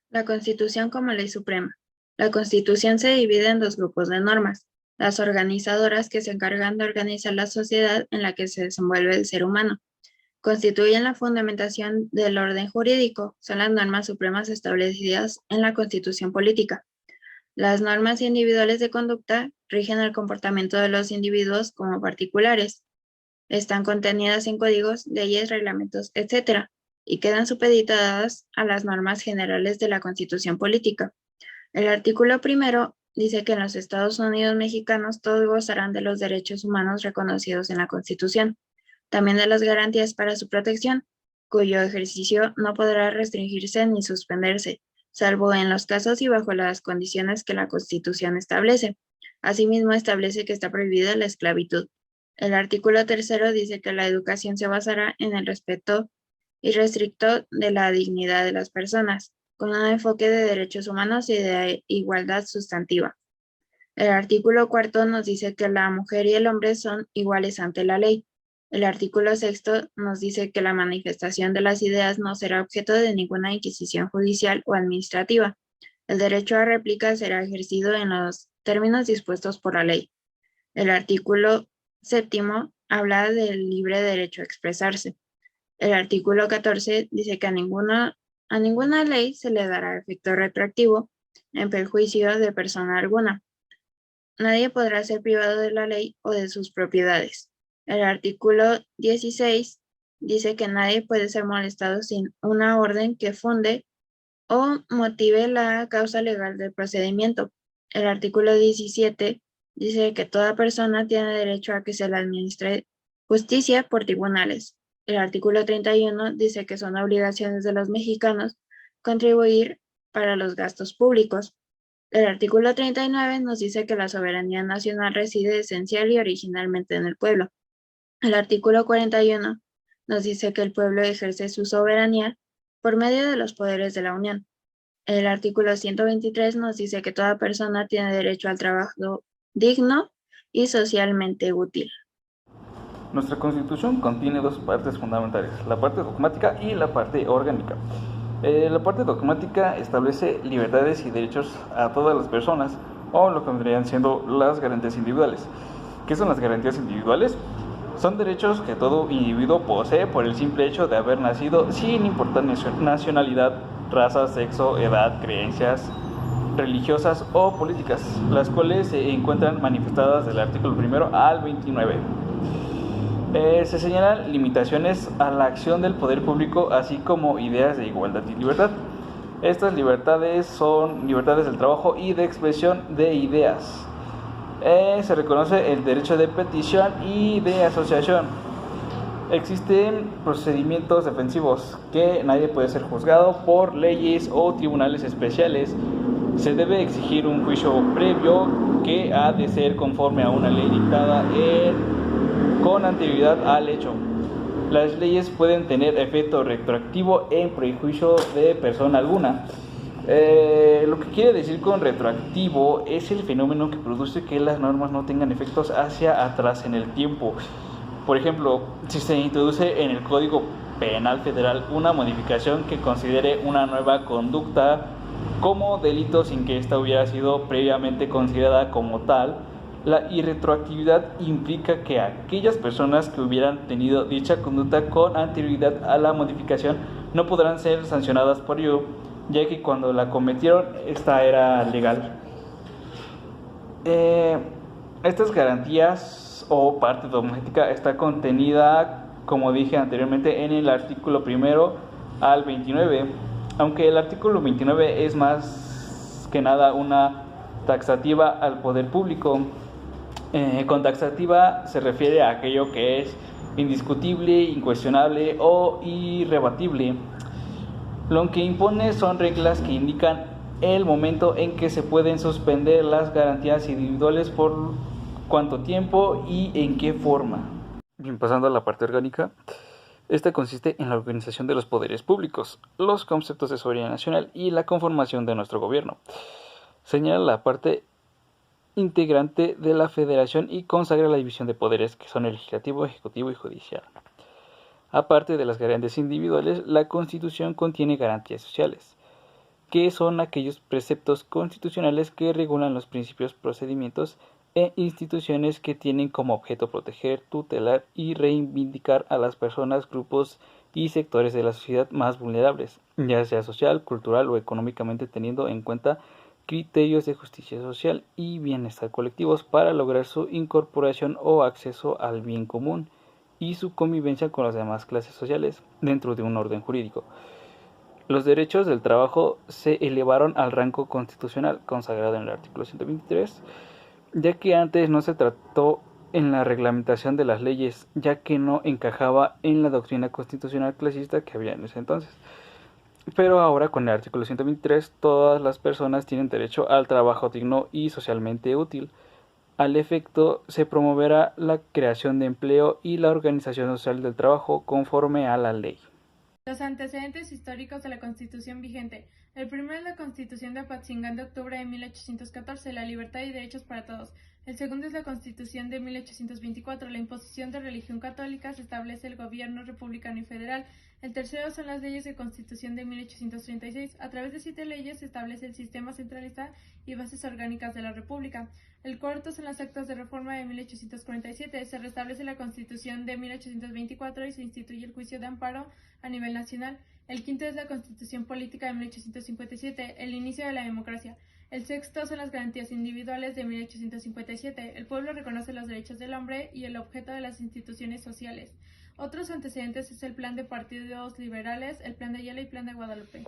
La Constitución como ley suprema. La Constitución se divide en dos grupos de normas: las organizadoras, que se encargan de organizar la sociedad en la que se desenvuelve el ser humano. Constituyen la fundamentación del orden jurídico, son las normas supremas establecidas en la Constitución política. Las normas individuales de conducta rigen el comportamiento de los individuos como particulares. Están contenidas en códigos, leyes, reglamentos, etc., y quedan supeditadas a las normas generales de la Constitución política. El artículo primero dice que en los Estados Unidos mexicanos todos gozarán de los derechos humanos reconocidos en la Constitución, también de las garantías para su protección, cuyo ejercicio no podrá restringirse ni suspenderse, salvo en los casos y bajo las condiciones que la Constitución establece. Asimismo, establece que está prohibida la esclavitud. El artículo tercero dice que la educación se basará en el respeto irrestricto de la dignidad de las personas, con un enfoque de derechos humanos y de igualdad sustantiva. El artículo cuarto nos dice que la mujer y el hombre son iguales ante la ley. El artículo sexto nos dice que la manifestación de las ideas no será objeto de ninguna inquisición judicial o administrativa. El derecho a réplica será ejercido en los términos dispuestos por la ley. El artículo séptimo habla del libre derecho a expresarse. El artículo 14 dice que a ninguna ley se le dará efecto retroactivo en perjuicio de persona alguna. Nadie podrá ser privado de la ley o de sus propiedades. El artículo 16 dice que nadie puede ser molestado sin una orden que funde o motive la causa legal del procedimiento. El artículo 17 dice que toda persona tiene derecho a que se le administre justicia por tribunales. El artículo 31 dice que son obligaciones de los mexicanos contribuir para los gastos públicos. El artículo 39 nos dice que la soberanía nacional reside esencial y originalmente en el pueblo. El artículo 41 nos dice que el pueblo ejerce su soberanía por medio de los poderes de la Unión. El artículo 123 nos dice que toda persona tiene derecho al trabajo digno y socialmente útil. Nuestra Constitución contiene dos partes fundamentales, la parte dogmática y la parte orgánica. La parte dogmática establece libertades y derechos a todas las personas, o lo que vendrían siendo las garantías individuales. ¿Qué son las garantías individuales? Son derechos que todo individuo posee por el simple hecho de haber nacido, sin importar nacionalidad, raza, sexo, edad, creencias religiosas o políticas, las cuales se encuentran manifestadas del artículo 1 al 29. Se señalan limitaciones a la acción del poder público, así como ideas de igualdad y libertad. Estas libertades son libertades del trabajo y de expresión de ideas. Se reconoce el derecho de petición y de asociación. Existen procedimientos defensivos, que nadie puede ser juzgado por leyes o tribunales especiales. Se debe exigir un juicio previo que ha de ser conforme a una ley dictada con anterioridad al hecho. Las leyes pueden tener efecto retroactivo en prejuicio de persona alguna. Lo que quiere decir con retroactivo es el fenómeno que produce que las normas no tengan efectos hacia atrás en el tiempo. Por ejemplo, si se introduce en el Código Penal Federal una modificación que considere una nueva conducta como delito sin que ésta hubiera sido previamente considerada como tal, la irretroactividad implica que aquellas personas que hubieran tenido dicha conducta con anterioridad a la modificación no podrán ser sancionadas por ello, ya que cuando la cometieron esta era legal. Estas garantías o parte dogmática está contenida, como dije anteriormente, en el artículo 1 al 29, aunque el artículo 29 es más que nada una taxativa al poder público. Con taxativa se refiere a aquello que es indiscutible, incuestionable o irrebatible. Lo que impone son reglas que indican el momento en que se pueden suspender las garantías individuales, por cuánto tiempo y en qué forma. Bien, pasando a la parte orgánica, esta consiste en la organización de los poderes públicos, los conceptos de soberanía nacional y la conformación de nuestro gobierno. Señala la parte integrante de la federación y consagra la división de poderes, que son el legislativo, ejecutivo y judicial. Aparte de las garantías individuales, la Constitución contiene garantías sociales, que son aquellos preceptos constitucionales que regulan los principios, procedimientos e instituciones que tienen como objeto proteger, tutelar y reivindicar a las personas, grupos y sectores de la sociedad más vulnerables, ya sea social, cultural o económicamente, teniendo en cuenta criterios de justicia social y bienestar colectivos para lograr su incorporación o acceso al bien común y su convivencia con las demás clases sociales dentro de un orden jurídico. Los derechos del trabajo se elevaron al rango constitucional consagrado en el artículo 123, ya que antes no se trató en la reglamentación de las leyes, ya que no encajaba en la doctrina constitucional clasista que había en ese entonces. Pero ahora con el artículo 123 todas las personas tienen derecho al trabajo digno y socialmente útil. Al efecto, se promoverá la creación de empleo y la organización social del trabajo conforme a la ley. Los antecedentes históricos de la Constitución vigente. El primero es la Constitución de Apatzingán de octubre de 1814, la libertad y derechos para todos. El segundo es la Constitución de 1824, la imposición de religión católica, se establece el gobierno republicano y federal. El tercero son las leyes de Constitución de 1836. A través de 7 leyes se establece el sistema centralista y bases orgánicas de la República. El cuarto son las actas de reforma de 1847. Se restablece la Constitución de 1824 y se instituye el juicio de amparo a nivel nacional. El quinto es la Constitución Política de 1857, el inicio de la democracia. El sexto son las garantías individuales de 1857. El pueblo reconoce los derechos del hombre y el objeto de las instituciones sociales. Otros antecedentes es el Plan de Partidos Liberales, el Plan de Ayala y Plan de Guadalupe.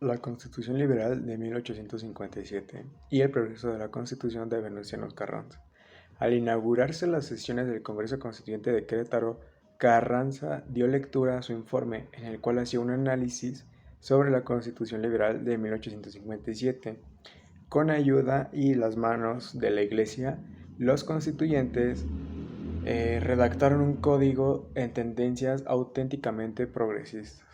La Constitución Liberal de 1857 y el progreso de la Constitución de Venustiano Carranza. Al inaugurarse las sesiones del Congreso Constituyente de Querétaro, Carranza dio lectura a su informe en el cual hacía un análisis sobre la Constitución Liberal de 1857. Con ayuda y las manos de la Iglesia, los constituyentes redactaron un código en tendencias auténticamente progresistas.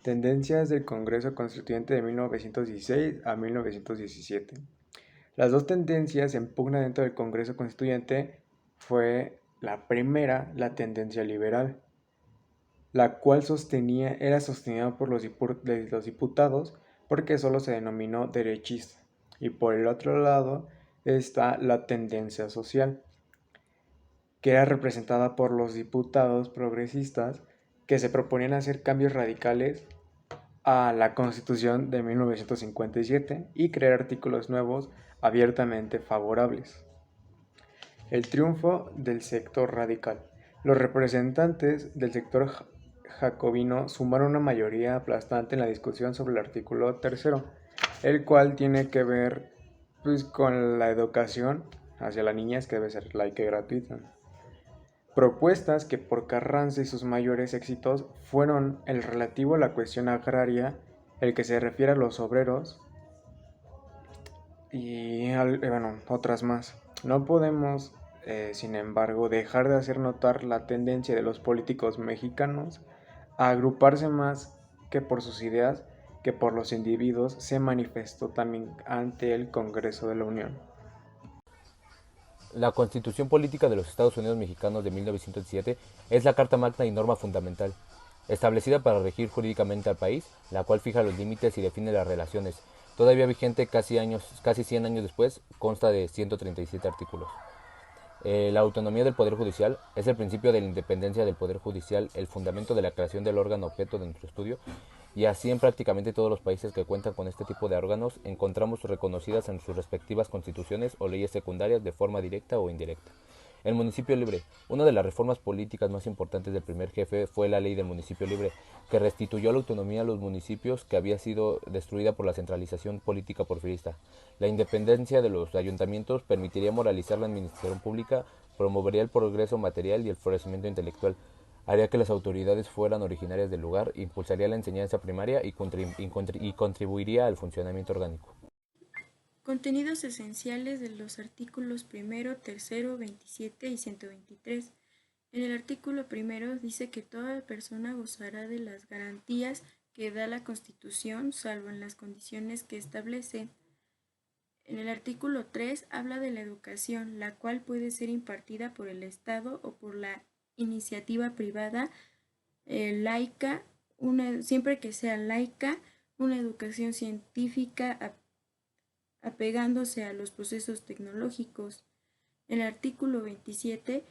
Tendencias del Congreso Constituyente de 1916 a 1917. Las dos tendencias en pugna dentro del Congreso Constituyente fue la primera, la tendencia liberal, la cual era sostenida por los diputados porque solo se denominó derechista. Y por el otro lado está la tendencia social, que era representada por los diputados progresistas que se proponían hacer cambios radicales a la Constitución de 1957 y crear artículos nuevos abiertamente favorables. El triunfo del sector radical. Los representantes del sector jacobino sumaron una mayoría aplastante en la discusión sobre el artículo 3, el cual tiene que ver con la educación hacia la niñez, que debe ser laica y gratuita. Propuestas que por Carranza y sus mayores éxitos fueron el relativo a la cuestión agraria, el que se refiere a los obreros y otras más. No podemos, sin embargo, dejar de hacer notar la tendencia de los políticos mexicanos a agruparse más que por sus ideas, que por los individuos, se manifestó también ante el Congreso de la Unión. La Constitución Política de los Estados Unidos Mexicanos de 1917 es la Carta Magna y norma fundamental, establecida para regir jurídicamente al país, la cual fija los límites y define las relaciones. Todavía vigente casi 100 años después, consta de 137 artículos. La autonomía del Poder Judicial es el principio de la independencia del Poder Judicial, el fundamento de la creación del órgano objeto de nuestro estudio, y así en prácticamente todos los países que cuentan con este tipo de órganos encontramos reconocidas en sus respectivas constituciones o leyes secundarias de forma directa o indirecta. El municipio libre. Una de las reformas políticas más importantes del primer jefe fue la ley del municipio libre, que restituyó la autonomía a los municipios que había sido destruida por la centralización política porfirista. La independencia de los ayuntamientos permitiría moralizar la administración pública, promovería el progreso material y el florecimiento intelectual, haría que las autoridades fueran originarias del lugar, impulsaría la enseñanza primaria y contribuiría al funcionamiento orgánico. Contenidos esenciales de los artículos 1, 3, 27 y 123. En el artículo 1 dice que toda persona gozará de las garantías que da la Constitución, salvo en las condiciones que establece. En el artículo 3 habla de la educación, la cual puede ser impartida por el Estado o por la iniciativa privada laica, siempre que sea laica, una educación científica apegándose a los procesos tecnológicos. El artículo 27